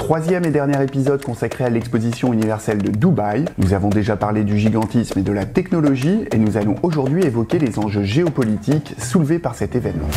troisième et dernier épisode consacré à l'exposition universelle de Dubaï. Nous avons déjà parlé du gigantisme et de la technologie et nous allons aujourd'hui évoquer les enjeux géopolitiques soulevés par cet événement.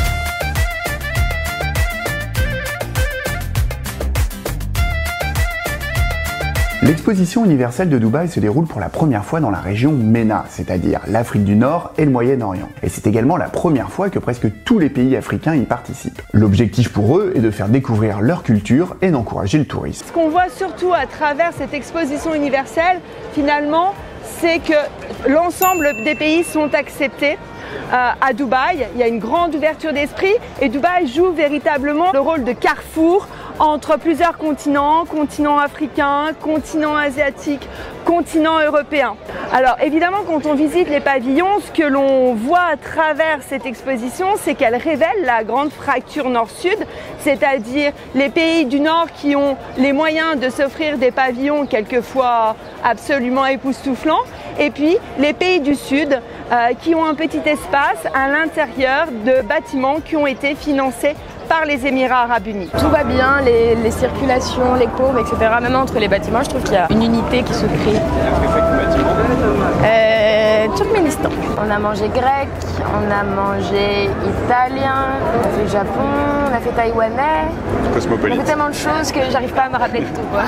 L'exposition universelle de Dubaï se déroule pour la première fois dans la région MENA, c'est-à-dire l'Afrique du Nord et le Moyen-Orient. Et c'est également la première fois que presque tous les pays africains y participent. L'objectif pour eux est de faire découvrir leur culture et d'encourager le tourisme. Ce qu'on voit surtout à travers cette exposition universelle, finalement, c'est que l'ensemble des pays sont acceptés. À Dubaï, il y a une grande ouverture d'esprit et Dubaï joue véritablement le rôle de carrefour entre plusieurs continents, continent africain, continent asiatique, continent européen. Alors évidemment, quand on visite les pavillons, ce que l'on voit à travers cette exposition, c'est qu'elle révèle la grande fracture nord-sud, c'est-à-dire les pays du nord qui ont les moyens de s'offrir des pavillons quelquefois absolument époustouflants, et puis les pays du sud qui ont un petit espace à l'intérieur de bâtiments qui ont été financés par les Émirats Arabes Unis. Tout va bien, les circulations, les courbes, etc. Même entre les bâtiments, je trouve qu'il y a une unité qui se crée. Turkménistan. On a mangé grec, on a mangé italien, on a fait Japon, on a fait taïwanais. Cosmopolite. On a fait tellement de choses que j'arrive pas à me rappeler de tout, quoi.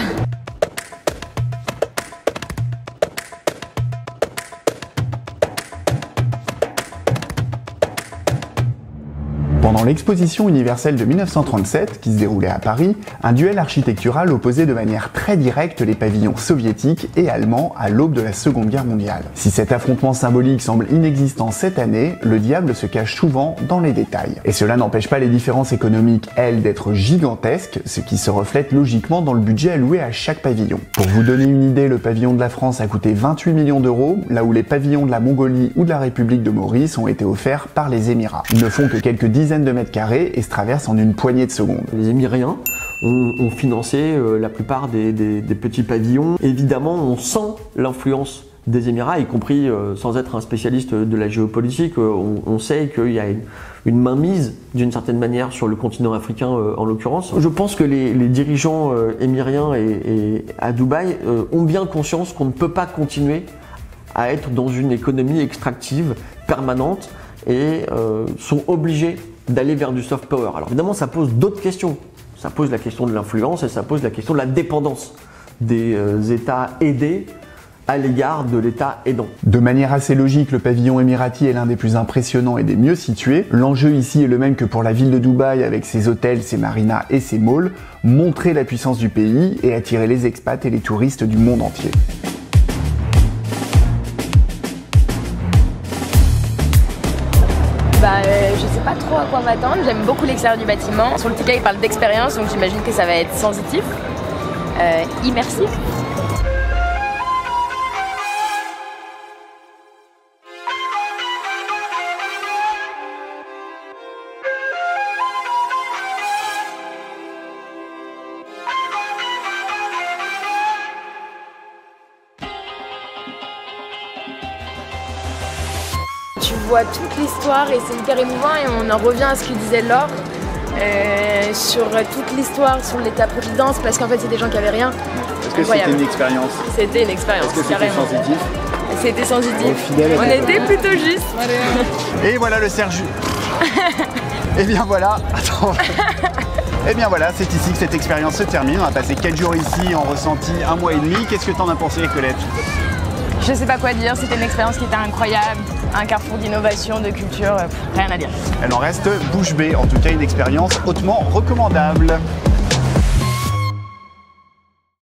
Pendant l'exposition universelle de 1937, qui se déroulait à Paris, un duel architectural opposait de manière très directe les pavillons soviétiques et allemands à l'aube de la Seconde Guerre mondiale. Si cet affrontement symbolique semble inexistant cette année, le diable se cache souvent dans les détails. Et cela n'empêche pas les différences économiques, elles, d'être gigantesques, ce qui se reflète logiquement dans le budget alloué à chaque pavillon. Pour vous donner une idée, le pavillon de la France a coûté 28 millions d'euros, là où les pavillons de la Mongolie ou de la République de Maurice ont été offerts par les Émirats. Ils ne font que quelques dizaines de mètres carrés et se traversent en une poignée de secondes. Les Émiriens ont financé la plupart des petits pavillons. Évidemment, on sent l'influence des Émirats, y compris sans être un spécialiste de la géopolitique. On sait qu'il y a une mainmise d'une certaine manière sur le continent africain en l'occurrence. Je pense que les dirigeants émiriens et à Dubaï ont bien conscience qu'on ne peut pas continuer à être dans une économie extractive permanente et sont obligés d'aller vers du soft power. Alors évidemment, ça pose d'autres questions. Ça pose la question de l'influence et ça pose la question de la dépendance des États aidés à l'égard de l'État aidant. De manière assez logique, le pavillon émirati est l'un des plus impressionnants et des mieux situés. L'enjeu ici est le même que pour la ville de Dubaï avec ses hôtels, ses marinas et ses malls, montrer la puissance du pays et attirer les expats et les touristes du monde entier. Je sais pas trop à quoi m'attendre, j'aime beaucoup l'extérieur du bâtiment. Sur le ticket, il parle d'expérience, donc j'imagine que ça va être sensitif, immersif. Tu vois toute l'histoire et c'est hyper émouvant et on en revient à ce que disait Laure sur toute l'histoire, sur l'État-providence, parce qu'en fait c'est des gens qui avaient rien. Est-ce que c'était une expérience? C'était une expérience, Est-ce que c'était sensitif? C'était sensitif. On était plutôt juste. Et voilà le Serge. Et bien voilà, attends. Et bien voilà, c'est ici que cette expérience se termine. On a passé 4 jours ici en ressenti 1 mois et demi. Qu'est-ce que t'en as pensé, Colette? Je sais pas quoi dire, c'était une expérience qui était incroyable, un carrefour d'innovation, de culture, rien à dire. Elle en reste bouche bée, en tout cas une expérience hautement recommandable.